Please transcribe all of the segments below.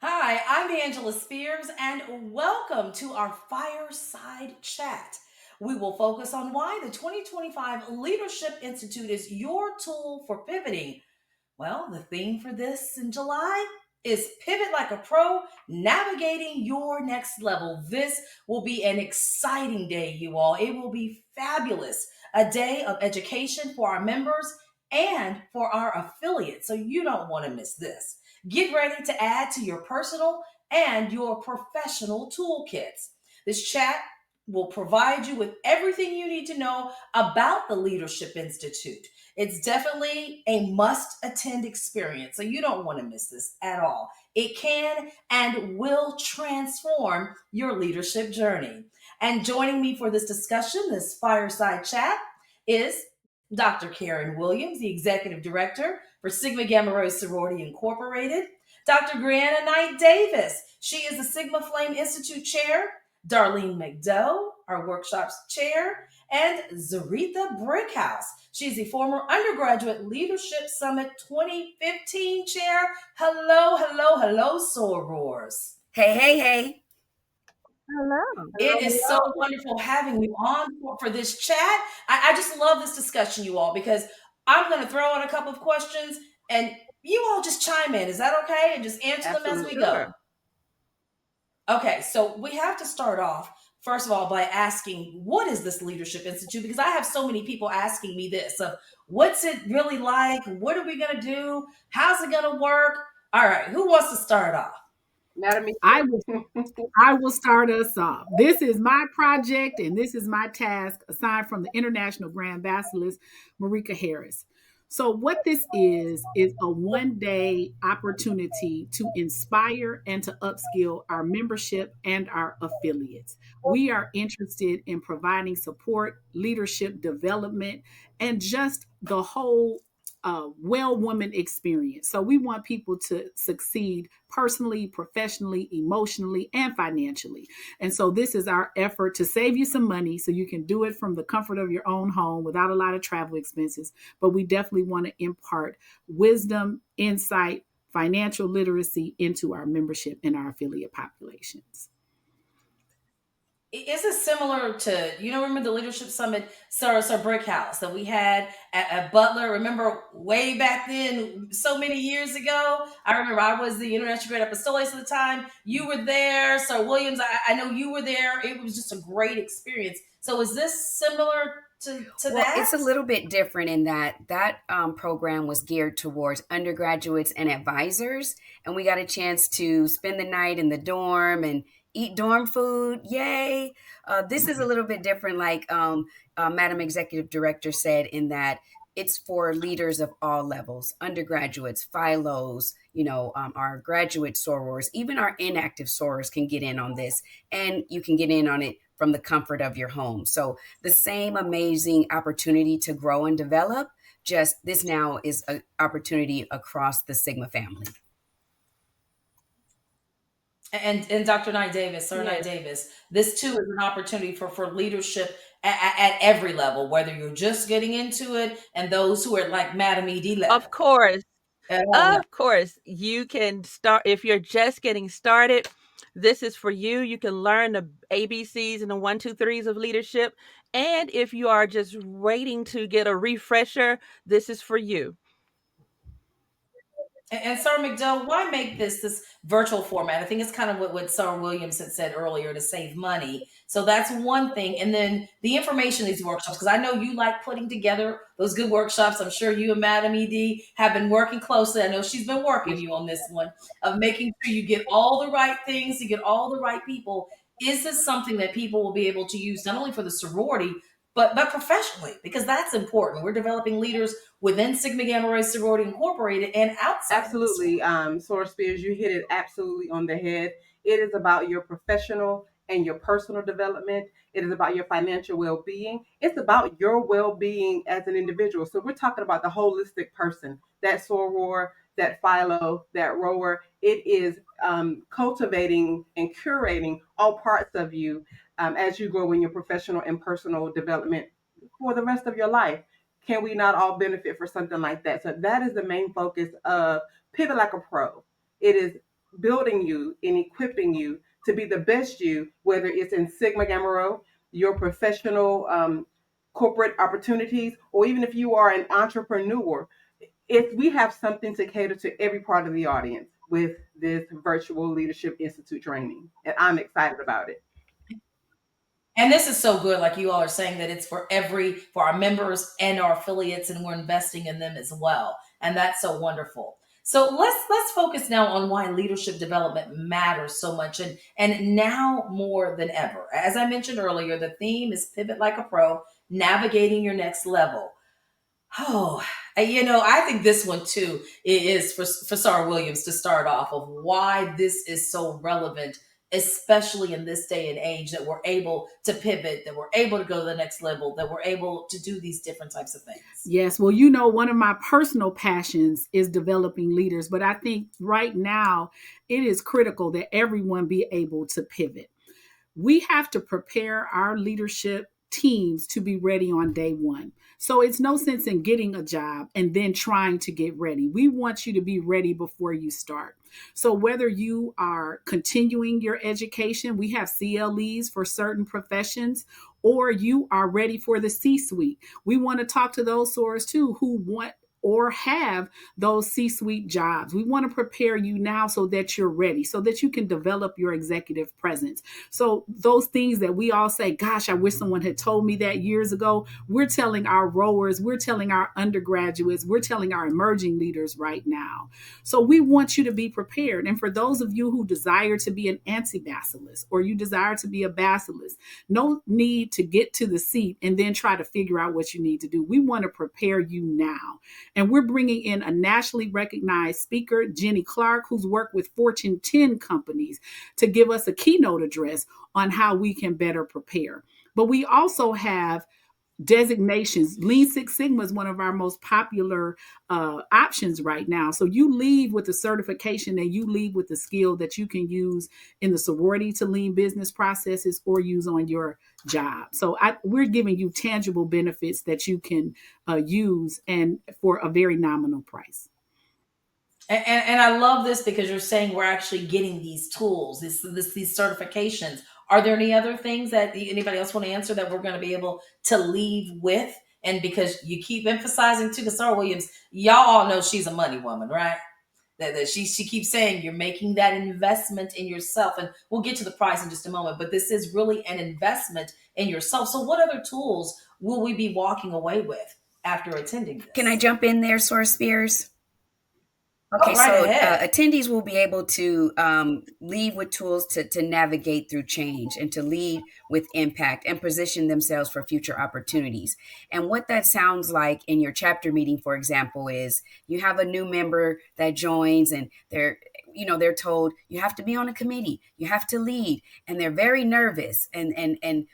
Hi, I'm Angela Spears, and welcome to our Fireside Chat. We will focus on why the 2025 Leadership Institute is your tool for pivoting. Well, the theme for this in July is Pivot Like a Pro, navigating your next level. This will be an exciting day, you all. It will be fabulous. A day of education for our members and for our affiliates. So you don't want to miss this. Get ready to add to your personal and your professional toolkits. This chat will provide you with everything you need to know about the Leadership Institute. It's definitely a must attend experience. So you don't want to miss this at all. It can and will transform your leadership journey. And joining me for this discussion, this fireside chat, is Dr. Karen Williams, the Executive Director for Sigma Gamma Rho Sorority Incorporated. Dr. Brianna Knight Davis, she is the Sigma Flame Institute Chair. Darlene McDough, our workshops chair, and Zaretha Brickhouse. She's the former Undergraduate Leadership Summit 2015 chair. Hello, hello, hello, sorors. Hey, hey, hey. Hello. It is so wonderful having you on for this chat. I just love this discussion, you all, because I'm going to throw out a couple of questions and you all just chime in. Is that okay? And just answer them as we Absolutely. go. Sure. Okay, so we have to start off, first of all, by asking, what is this Leadership Institute? Because I have so many people asking me this of what's it really like? What are we going to do? How's it going to work? All right, who wants to start off? Madam I will I will start us off. This is my project and this is my task assigned from the International Grand Basilisk, Marika Harris. So, what this is a 1 day opportunity to inspire and to upskill our membership and our affiliates. We are interested in providing support, leadership development, and just the whole well woman experience. So, we want people to succeed personally, professionally, emotionally, and financially. And so this is our effort to save you some money so you can do it from the comfort of your own home without a lot of travel expenses. But we definitely want to impart wisdom, insight, financial literacy into our membership and our affiliate populations. Is it similar to, remember the Leadership Summit, Sir Brickhouse that we had at Butler? Remember way back then, so many years ago? I remember I was the International Great Apostolates at the time. You were there. Sir Williams, I know you were there. It was just a great experience. So is this similar to Well, it's that? a little bit different in that program was geared towards undergraduates and advisors, and we got a chance to spend the night in the dorm and eat dorm food. Yay! This is a little bit different, like Madam Executive Director said, in that it's for leaders of all levels, undergraduates, philos, our graduate sorors, even our inactive sorors can get in on this, and you can get in on it from the comfort of your home. So the same amazing opportunity to grow and develop. Just this now is an opportunity across the Sigma family. And Dr. Knight Davis, Sir Knight Yes. Davis, this too is an opportunity for leadership at every level, whether you're just getting into it and those who are like Madam ED Of level. course. At all levels. Of course. You can start if you're just getting started. This is for you. You can learn the ABCs and the one, two, threes of leadership. And if you are just waiting to get a refresher, this is for you. And Sir McDowell, why make this virtual format? I think it's kind of what Sir Williams had said earlier to save money. So that's one thing. And then the information in these workshops, because I know you like putting together those good workshops. I'm sure you and Madam ED have been working closely. I know she's been working you on this one of making sure you get all the right things, you get all the right people. Is this something that people will be able to use not only for the sorority, but professionally? Because that's important. We're developing leaders within Sigma Gamma Rho Sorority Incorporated and outside of the Absolutely. sorority. Source Spears, you hit it absolutely on the head. It is about your professional and your personal development. It is about your financial well being. It's about your well being as an individual. So we're talking about the holistic person, that soror, that philo, that rower. It is cultivating and curating all parts of you as you grow in your professional and personal development for the rest of your life. Can we not all benefit for something like that? So that is the main focus of Pivot Like a Pro. It is building you and equipping you to be the best you, whether it's in Sigma Gamma Rho, your professional corporate opportunities, or even if you are an entrepreneur. If we have something to cater to every part of the audience with this virtual leadership institute training, and I'm excited about it. And this is so good, like you all are saying, that it's for our members and our affiliates, and we're investing in them as well. And that's so wonderful. So let's focus now on why leadership development matters so much, and now more than ever. As I mentioned earlier, the theme is pivot like a pro, navigating your next level. Oh, I think this one too is for Sarah Williams to start off of why this is so relevant, especially in this day and age, that we're able to pivot, that we're able to go to the next level, that we're able to do these different types of things. Yes. Well, one of my personal passions is developing leaders, but I think right now it is critical that everyone be able to pivot. We have to prepare our leadership teams to be ready on day one. So it's no sense in getting a job and then trying to get ready. We want you to be ready before you start. So whether you are continuing your education, we have CLEs for certain professions, or you are ready for the C suite. We want to talk to those sorors too who want or have those C suite jobs. We want to prepare you now so that you're ready, so that you can develop your executive presence. So, those things that we all say, gosh, I wish someone had told me that years ago, we're telling our rowers, we're telling our undergraduates, we're telling our emerging leaders right now. So, we want you to be prepared. And for those of you who desire to be an anti-bacillus or you desire to be a bacillus, no need to get to the seat and then try to figure out what you need to do. We want to prepare you now. And we're bringing in a nationally recognized speaker, Jenny Clark, who's worked with Fortune 10 companies, to give us a keynote address on how we can better prepare. But we also have designations. Lean Six Sigma is one of our most popular options right now. So you leave with a certification and you leave with the skill that you can use in the sorority to lean business processes or use on your job. So we're giving you tangible benefits that you can use and for a very nominal price. And I love this because you're saying we're actually getting these tools, these certifications. Are there any other things that anybody else want to answer that we're going to be able to leave with? And because you keep emphasizing to Sarah Williams, y'all all know she's a money woman, right? That she keeps saying you're making that investment in yourself, and we'll get to the price in just a moment. But this is really an investment in yourself. So, what other tools will we be walking away with after attending this? Can I jump in there, Source Spears? Go Okay, right so ahead. attendees will be able to leave with tools to navigate through change and to lead with impact and position themselves for future opportunities. And what that sounds like in your chapter meeting, for example, is you have a new member that joins and they're told you have to be on a committee, you have to lead, and they're very nervous and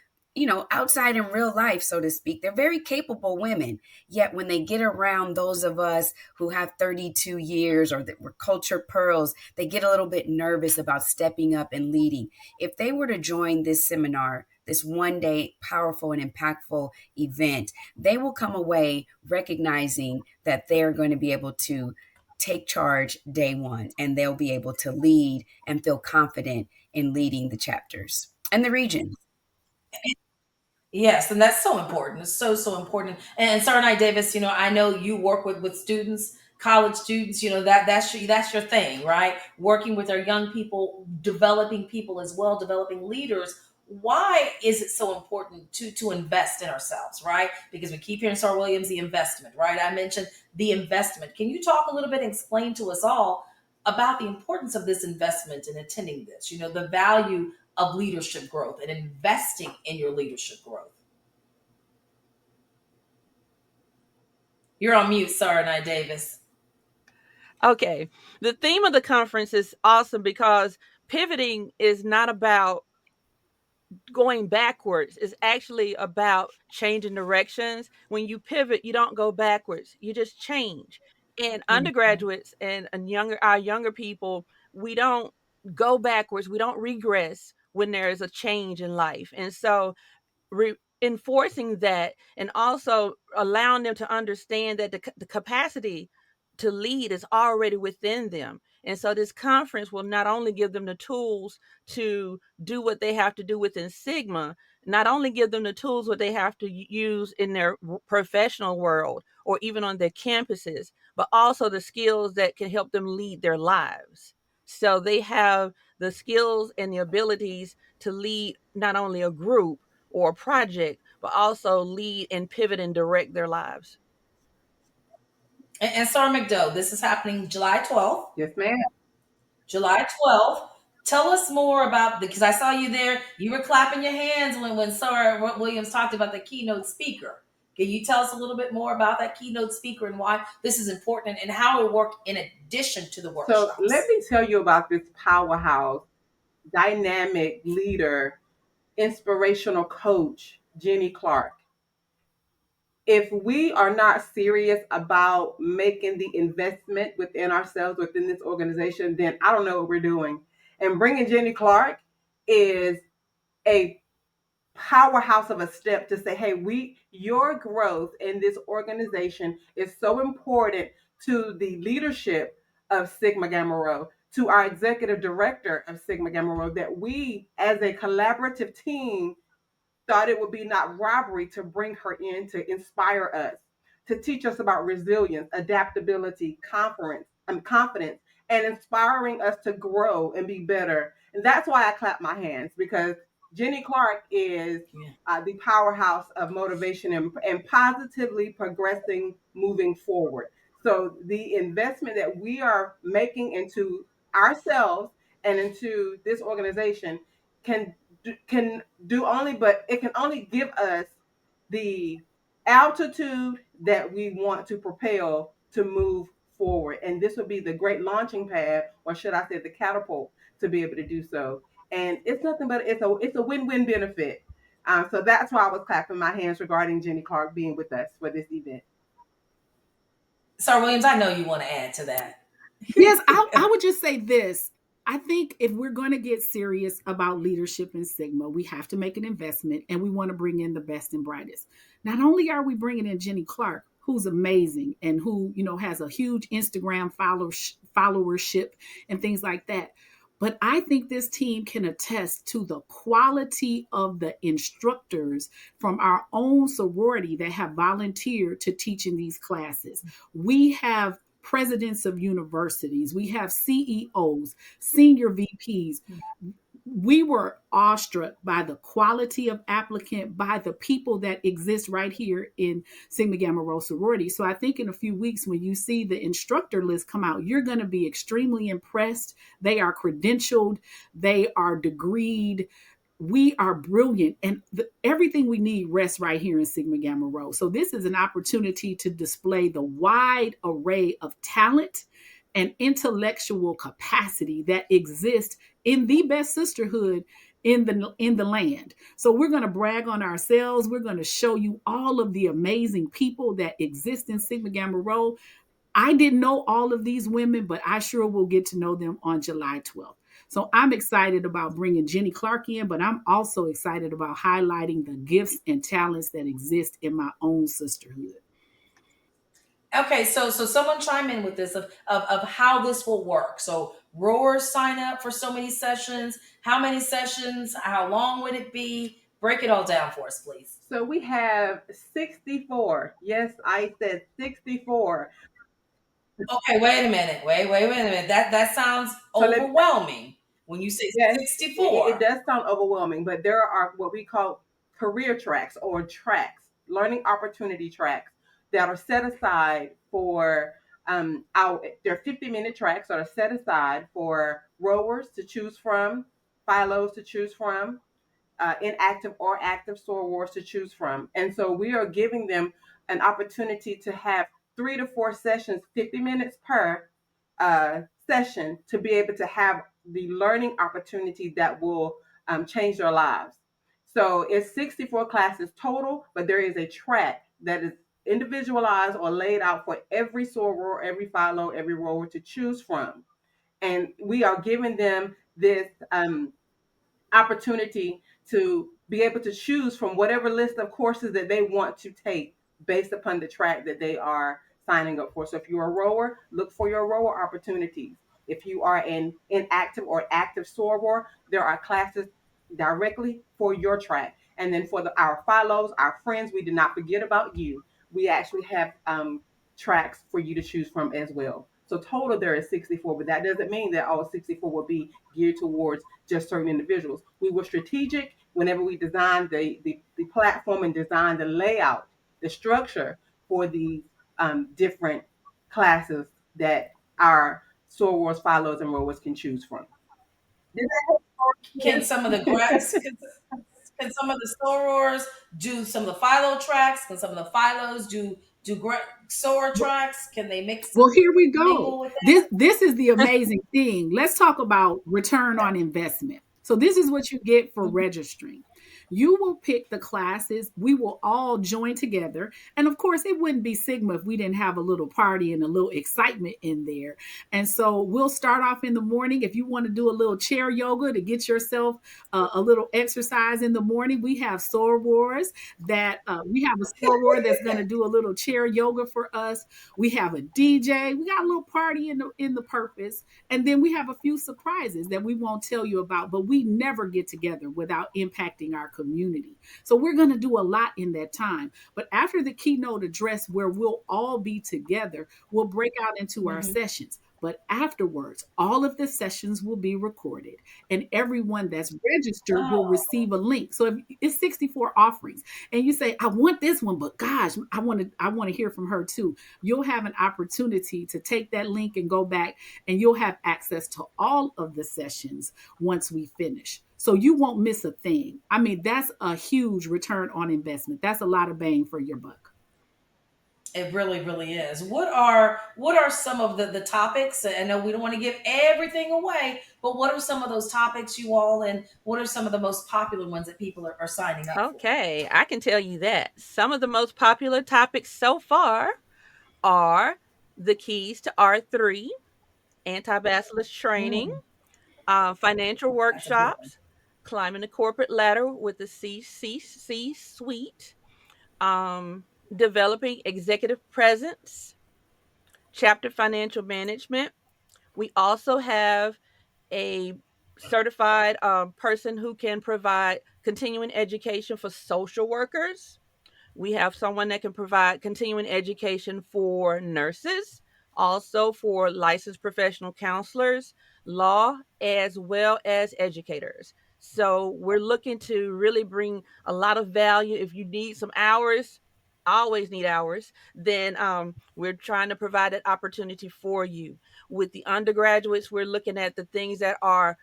outside in real life, so to speak, they're very capable women. Yet when they get around those of us who have 32 years or that were culture pearls, they get a little bit nervous about stepping up and leading. If they were to join this seminar, this one day powerful and impactful event, they will come away recognizing that they're going to be able to take charge day one and they'll be able to lead and feel confident in leading the chapters and the region. Yes, and that's so important. It's so important. And Sarah Knight Davis, I know you work with students, college students. That's your thing, right? Working with our young people, developing people as well, developing leaders. Why is it so important to invest in ourselves, right? Because we keep hearing Sarah Williams, the investment, right? I mentioned the investment. Can you talk a little bit and explain to us all about the importance of this investment in attending this? The value of leadership growth and investing in your leadership growth. You're on mute, Sarah Knight Davis. Okay. The theme of the conference is awesome because pivoting is not about going backwards. It's actually about changing directions. When you pivot, you don't go backwards. You just change. And Mhm. undergraduates and our younger people, we don't go backwards. We don't regress when there is a change in life. And so enforcing that and also allowing them to understand that the capacity to lead is already within them. And so this conference will not only give them the tools to do what they have to do within Sigma, not only give them the tools what they have to use in their professional world or even on their campuses, but also the skills that can help them lead their lives. So they have the skills and the abilities to lead not only a group or a project, but also lead and pivot and direct their lives. And Sarah McDowell, this is happening July 12th. Yes, ma'am. July 12th. Tell us more about, because I saw you there. You were clapping your hands when Sarah Williams talked about the keynote speaker. Can you tell us a little bit more about that keynote speaker and why this is important and how it will work in addition to the So let workshops? me tell you about this powerhouse, dynamic leader, inspirational coach, Jenny Clark. If we are not serious about making the investment within ourselves, within this organization, then I don't know what we're doing. And bringing Jenny Clark is a powerhouse of a step to say, hey, your growth in this organization is so important to the leadership of Sigma Gamma Rho, to our executive director of Sigma Gamma Rho, that we as a collaborative team thought it would be not robbery to bring her in to inspire us, to teach us about resilience, adaptability, confidence, and inspiring us to grow and be better. And that's why I clap my hands, because Jenny Clark is Yeah. the powerhouse of motivation and positively progressing, moving forward. So the investment that we are making into ourselves and into this organization can can do only, but it can only give us the altitude that we want to propel to move forward. And this would be the great launching pad, or should I say the catapult, to be able to do so. And it's nothing but it's a win-win benefit. So that's why I was clapping my hands regarding Jenny Clark being with us for this event. Sarah Williams, I know you want to add to that. Yes, I would just say this. I think if we're going to get serious about leadership in Sigma, we have to make an investment and we want to bring in the best and brightest. Not only are we bringing in Jenny Clark, who's amazing and who, has a huge Instagram followership and things like that, but I think this team can attest to the quality of the instructors from our own sorority that have volunteered to teach in these classes. We have presidents of universities, we have CEOs, senior VPs. We were awestruck by the quality of applicant, by the people that exist right here in Sigma Gamma Rho sorority. So I think in a few weeks, when you see the instructor list come out, you're going to be extremely impressed. They are credentialed, they are degreed, we are brilliant, and everything we need rests right here in Sigma Gamma Rho. So this is an opportunity to display the wide array of talent and intellectual capacity that exists in the best sisterhood in the land. So we're going to brag on ourselves. We're going to show you all of the amazing people that exist in Sigma Gamma Rho. I didn't know all of these women, but I sure will get to know them on July 12th. So I'm excited about bringing Jenny Clark in, but I'm also excited about highlighting the gifts and talents that exist in my own sisterhood. Okay, so someone chime in with this of how this will work. So rowers sign up for so many sessions. How many sessions? How long would it be? Break it all down for us, please. So we have 64. Yes, I said 64. Okay, wait a minute. Wait a minute. That sounds So let overwhelming when you say Yes, it 64. does sound overwhelming, but there are what we call career tracks, or tracks, learning opportunity tracks, that are set aside for they're 50-minute tracks that are set aside for rowers to choose from, philos to choose from, inactive or active sorors to choose from. And so we are giving them an opportunity to have 3 to 4 sessions, 50 minutes per session, to be able to have the learning opportunity that will change their lives. So it's 64 classes total, but there is a track that is individualized or laid out for every soror, every philo, every rower to choose from. And we are giving them this opportunity to be able to choose from whatever list of courses that they want to take based upon the track that they are signing up for. So if you're a rower, look for your rower opportunities. If you are an inactive or active soror, there are classes directly for your track. And then for our follows, our friends, we did not forget about you. We actually have tracks for you to choose from as well. So total there is 64, but that doesn't mean that all 64 will be geared towards just certain individuals. We were strategic whenever we designed the platform and designed the layout, the structure for these different classes that our sorors, follows, and rowers can choose from. Did that help? Can some of the grads can some of the sorors do some of the philo tracks? Can some of the philos do soror tracks? Can they mix Well, here we go. mingle with This is the amazing thing. Let's talk about return on investment. So this is what you get for that? registering. You will pick the classes. We will all join together. And of course, it wouldn't be Sigma if we didn't have a little party and a little excitement in there. And so we'll start off in the morning. If you want to do a little chair yoga to get yourself a little exercise in the morning, we have sorors that we have a soror that's going to do a little chair yoga for us. We have a DJ. We got a little party in the purpose, and then we have a few surprises that we won't tell you about. But we never get together without impacting our community. So we're going to do a lot in that time. But after the keynote address, where we'll all be together, we'll break out into our Mhm. sessions. But afterwards, all of the sessions will be recorded, and everyone that's registered will Oh, receive a link. So if it's 64 offerings, and you say, "I want this one, but gosh, I want to hear from her too." You'll have an opportunity to take that link and go back, and you'll have access to all of the sessions once we finish. So you won't miss a thing. I mean, that's a huge return on investment. That's a lot of bang for your buck. it really, really is. What are some of the topics? I know we don't want to give everything away, but what are some of those topics you all, and what are some of the most popular ones that people are signing up for? Okay, I can tell you that some of the most popular topics so far are the keys to R3, anti-basilisk training, Mm, financial that's a good one. workshops, climbing the corporate ladder with the C suite, um, developing executive presence, chapter financial management. We also have a certified person who can provide continuing education for social workers. We have someone that can provide continuing education for nurses, also for licensed professional counselors, law, as well as educators. So we're looking to really bring a lot of value. If you need some hours, I always need hours, then we're trying to provide that opportunity for you. With the undergraduates, we're looking at the things that are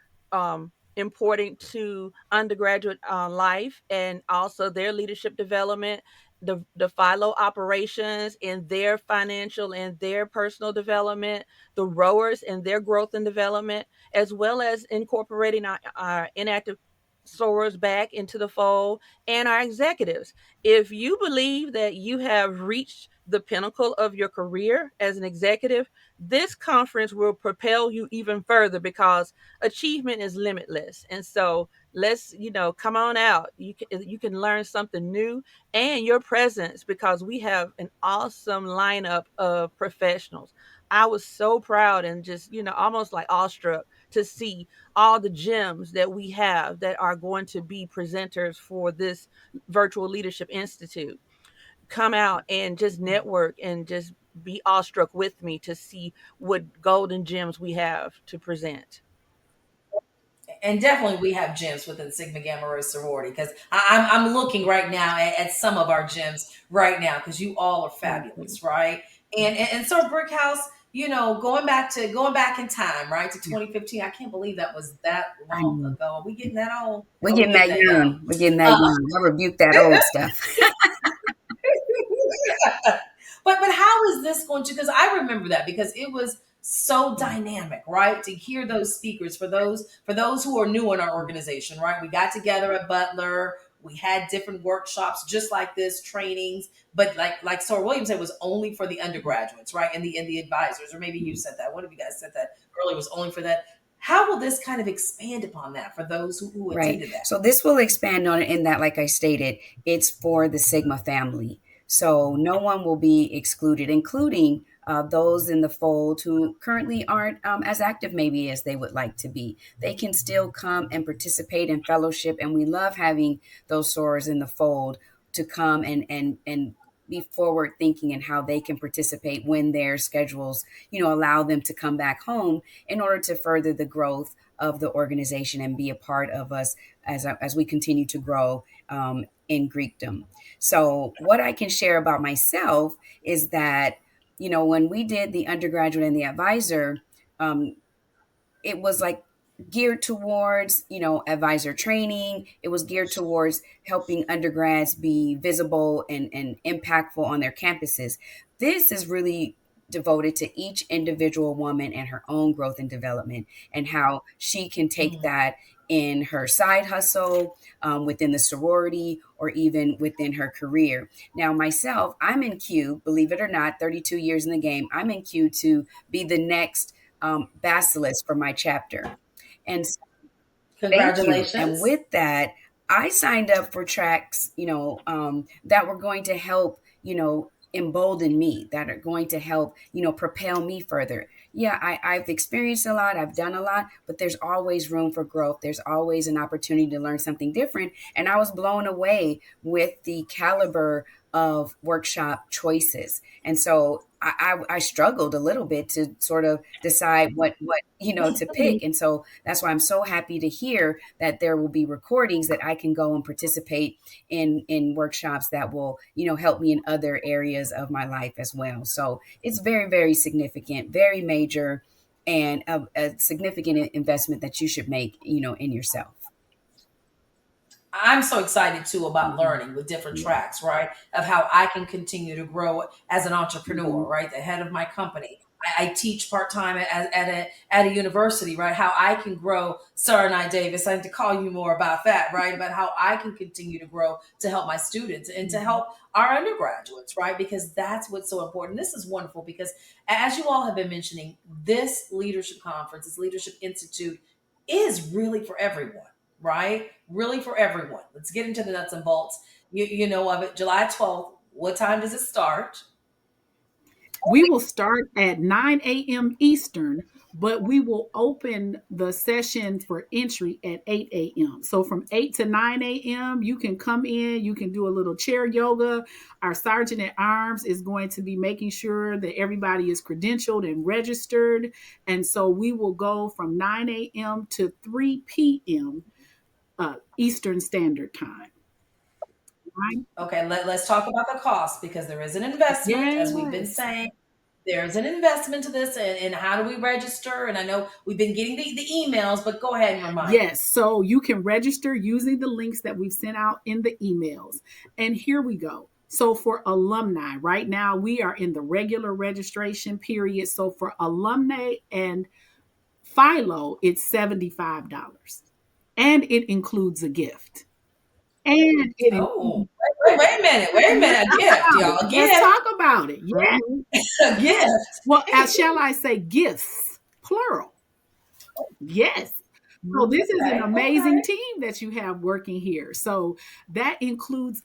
important to undergraduate life and also their leadership development, the philo operations in their financial and their personal development, the rowers in their growth and development, as well as incorporating our inactive sorors back into the fold, and our executives. If you believe that you have reached the pinnacle of your career as an executive, this conference will propel you even further because achievement is limitless. And so let's, come on out. You can learn something new, and your presence, because we have an awesome lineup of professionals. I was so proud and just, almost like awestruck to see all the gems that we have that are going to be presenters for this Virtual Leadership Institute. Come out and just network and just be awestruck with me to see what golden gems we have to present. And definitely we have gyms within Sigma Gamma Rho sorority, because I'm looking right now at some of our gyms right now, because you all are Thank you. fabulous, right? And so Brick House, going back in time, right, to 2015. I can't believe that was that I long know. ago. Are we getting that old? We're Are we getting getting that that young? young. We're getting that Uh, young. I rebuke that old stuff. but how is this going to? Because I remember that, because it was so dynamic, right? To hear those speakers, for those who are new in our organization, right? We got together at Butler. We had different workshops just like this, trainings, but like Sir William said, it was only for the undergraduates, right? And the advisors, or maybe you said that. One of you guys said that earlier, was only for that. How will this kind of expand upon that for those who Right. attended that? So this will expand on it in that, like I stated, it's for the Sigma family. So no one will be excluded, including those in the fold who currently aren't as active maybe as they would like to be. They can still come and participate in fellowship, and we love having those sorors in the fold to come and be forward thinking and how they can participate when their schedules, allow them to come back home in order to further the growth of the organization and be a part of us as we continue to grow in Greekdom. So what I can share about myself is that, when we did the undergraduate and the advisor, it was like geared towards, advisor training. It was geared towards helping undergrads be visible and impactful on their campuses. This is really devoted to each individual woman and her own growth and development, and how she can take that in her side hustle, within the sorority, or even within her career. Now, myself, I'm in queue, believe it or not, 32 years in the game. I'm in queue to be the next basilisk for my chapter. And thank you. And Congratulations. with that, I signed up for tracks, that were going to help, embolden me, that are going to help, propel me further. Yeah, I've experienced a lot, I've done a lot, but there's always room for growth. There's always an opportunity to learn something different. And I was blown away with the caliber of workshop choices. And so I struggled a little bit to sort of decide what to pick. And so that's why I'm so happy to hear that there will be recordings that I can go and participate in workshops that will, help me in other areas of my life as well. So it's very, very significant, very major, and a significant investment that you should make, in yourself. I'm so excited too about Mhm. learning with different Yeah. tracks, right? Of how I can continue to grow as an entrepreneur, Mhm. right? The head of my company. I teach part time at a university, right? How I can grow. Sorry, Davis, I need to call you more about that, right? About how I can continue to grow to help my students and to Mhm. help our undergraduates, right? Because that's what's so important. This is wonderful because, as you all have been mentioning, this leadership conference, this leadership institute, is really for everyone, right? Really for everyone. Let's get into the nuts and bolts. You know of it. July 12th. What time does it start? We will start at 9 a.m. Eastern, but we will open the session for entry at 8 a.m. So from 8 to 9 a.m., you can come in, you can do a little chair yoga. Our sergeant at arms is going to be making sure that everybody is credentialed and registered. And so we will go from 9 a.m. to 3 p.m. Eastern Standard Time. Right? Okay, let's talk about the cost because there is an investment, as we've been Yes. saying. There's an investment to this, and how do we register? And I know we've been getting the emails, but go ahead and remind me. Yes, so you can register using the links that we've sent out in the emails. And here we go. So for alumni, right now we are in the regular registration period. So for alumni and Philo, it's $75. And it includes a gift. And it Oh, includes wait a minute. Wait a let's minute. A talk gift, about it. y'all. A Let's gift. talk about it. Yes. A gift. Well, as shall I say, gifts, plural. Yes. So this is an Okay, amazing okay. team that you have working here. So that includes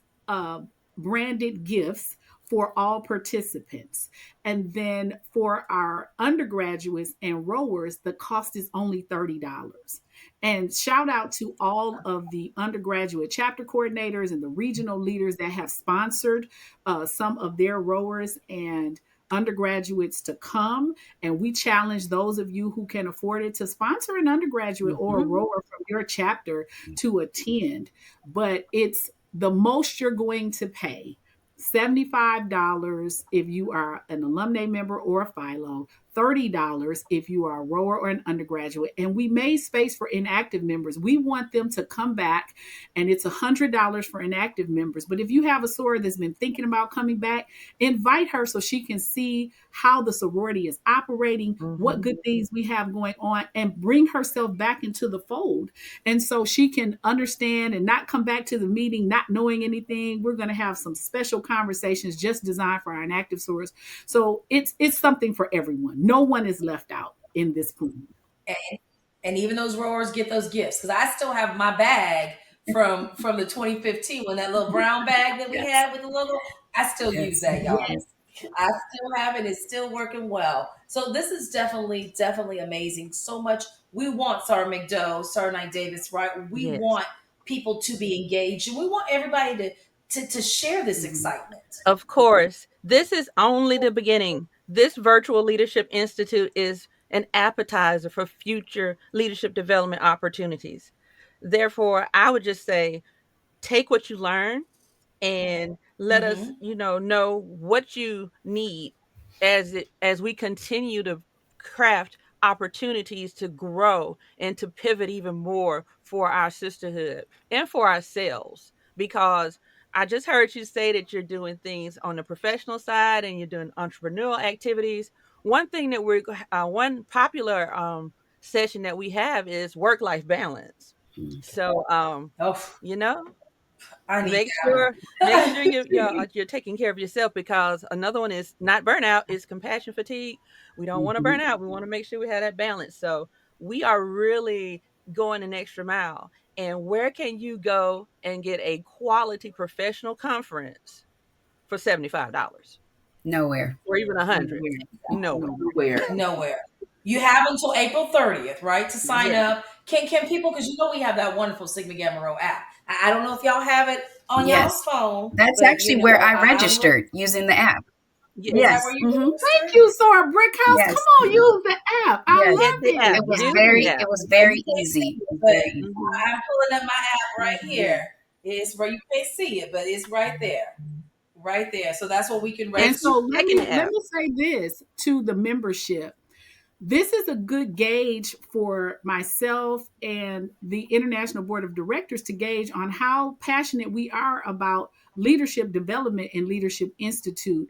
branded gifts for all participants. And then for our undergraduates and rowers, the cost is only $30. And shout out to all of the undergraduate chapter coordinators and the regional leaders that have sponsored some of their rowers and undergraduates to come, and we challenge those of you who can afford it to sponsor an undergraduate or a Mhm. rower from your chapter to attend. But it's the most you're going to pay. $75 if you are an alumni member or a Philo, $30 if you are a rower or an undergraduate. And we made space for inactive members. We want them to come back, and it's $100 for inactive members. But if you have a soror that's been thinking about coming back, invite her so she can see how the sorority is operating, what Mhm. good things we have going on, and bring herself back into the fold. And so she can understand and not come back to the meeting not knowing anything. We're going to have some special conversations just designed for our inactive sorors. So it's something for everyone. No one is left out in this pool. And, and even those rowers get those gifts because I still have my bag from the 2015 when that little brown bag that we Yes. had with the logo. I still use Yes. that, y'all. Yes. I still have it. It's still working well. So this is definitely amazing. So much we want Sarah McDowell, Sarah Knight Davis, right? We Yes. want people to be engaged, and we want everybody to share this Mhm. excitement. Of course, this is only the beginning. This Virtual Leadership Institute is an appetizer for future leadership development opportunities. Therefore, I would just say take what you learn and let us, Hmm. know what you need as we continue to craft opportunities to grow and to pivot even more for our sisterhood and for ourselves. Because I just heard you say that you're doing things on the professional side and you're doing entrepreneurial activities. One thing that one popular session that we have is work life balance. So Oh, you know I need make that sure make one. sure you're taking care of yourself, because another one is not burnout, is compassion fatigue. We don't want to burn Mhm. out. We want to make sure we have that balance. So we are really going an extra mile. And where can you go and get a quality professional conference for $75 Nowhere. or even 100? Nowhere. Nowhere. Nowhere. Nowhere. You have until April 30th, right, to sign Yeah. up. Can people, because we have that wonderful Sigma Gamma Rho app. I don't know if y'all have it on y'all's Yes. phone, That's but actually where I I'm looking. registered using the app. Yes. Is that where Yes. you Hmm. Thank registered? you, Sora Brickhouse. Come Yes. on, use the app. I Yes. Get the love app. It was Use Yeah. the very, app. it was Well, very you can't see easy. It it, was but very easy. Mhm. I'm pulling up my app right it. here. It's where you can't see it, but it's right there. Right there. So that's what we can And register. so Checking the let app. me say this to the membership. This is a good gauge for myself and the International Board of Directors to gauge on how passionate we are about leadership development and leadership institute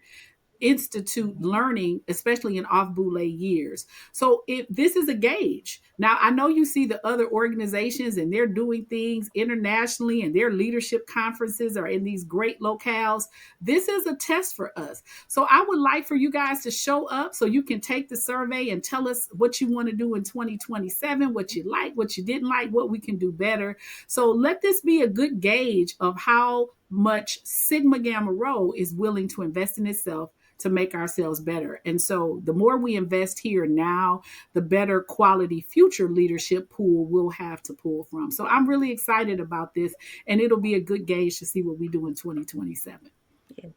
learning, especially in off boule years. So if this is a gauge. Now I know you see the other organizations and they're doing things internationally and their leadership conferences are in these great locales. This is a test for us. So I would like for you guys to show up so you can take the survey and tell us what you want to do in 2027, what you like, what you didn't like, what we can do better. So let this be a good gauge of how much Sigma Gamma Rho is willing to invest in itself to make ourselves better. And so the more we invest here now, the better quality future leadership pool we'll have to pull from. So I'm really excited about this, and it'll be a good gauge to see what we do in 2027. Yeah.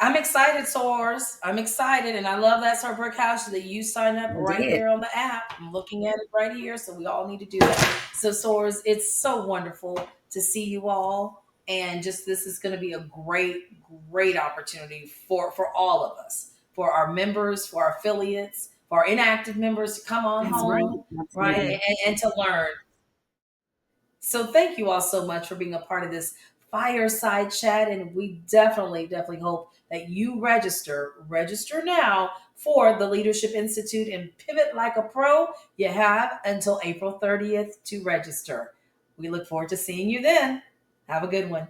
I'm excited, Soars. I'm excited, and I love that Sir House that you sign up I right did. there on the app. I'm looking at it right here, so we all need to do that. So, Soars, it's so wonderful to see you all, and just this is going to be a great opportunity for all of us, for our members, for our affiliates, for our inactive members to come on That's right. home, right, Absolutely. Yes. and to learn. So thank you all so much for being a part of this fireside chat. And we definitely hope that you register now for the Leadership Institute and Pivot Like a Pro. You have until April 30th to register. We look forward to seeing you then. Have a good one.